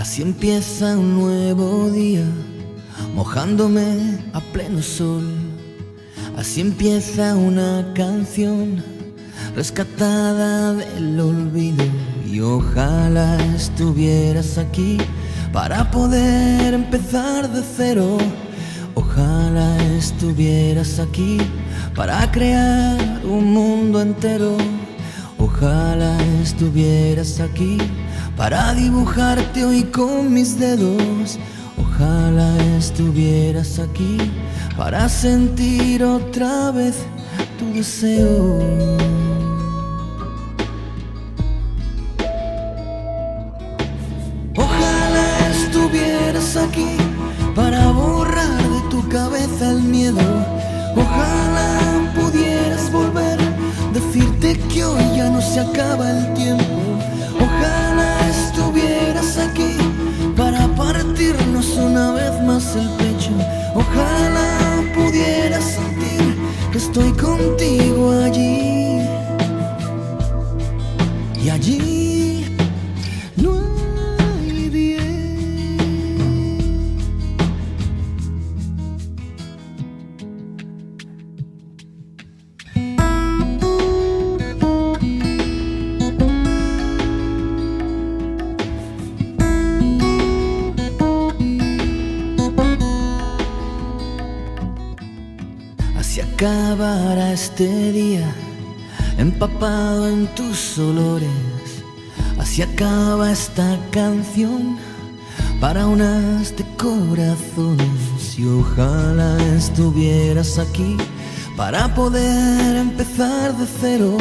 Así empieza un nuevo día, mojándome a pleno sol. Así empieza una canción rescatada del olvido. Y ojalá estuvieras aquí para poder empezar de cero. Ojalá estuvieras aquí para crear un mundo entero. Ojalá estuvieras aquí para dibujarte hoy con mis dedos. Ojalá estuvieras aquí para sentir otra vez tu deseo. Ojalá estuvieras aquí para borrar de tu cabeza el miedo. Ojalá pudieras volver, decirte que hoy ya no se acaba el tiempo. Ojalá estuvieras aquí para partirnos una vez más el pecho. Ojalá pudieras sentir que estoy contigo allí. Y allí no hay bien. Así acabará este día, empapado en tus olores. Así acaba esta canción para unas de corazones. Y ojalá estuvieras aquí para poder empezar de cero.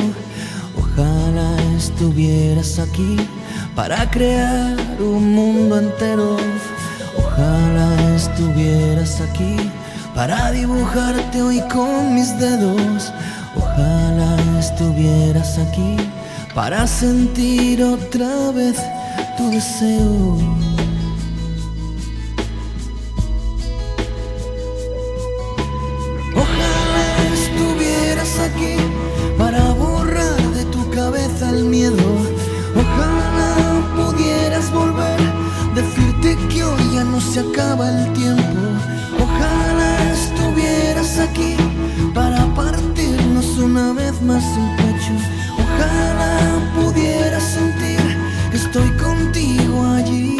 Ojalá estuvieras aquí para crear un mundo entero. Ojalá estuvieras aquí para dibujarte hoy con mis dedos. Ojalá estuvieras aquí para sentir otra vez tu deseo. Ojalá estuvieras aquí para borrar de tu cabeza el miedo. Ojalá pudieras volver, decirte que hoy ya no se acaba el tiempo. Ojalá estuvieras aquí para partirnos una vez más el pecho. Ojalá pudieras sentir que estoy contigo allí.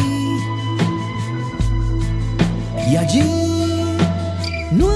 Y allí no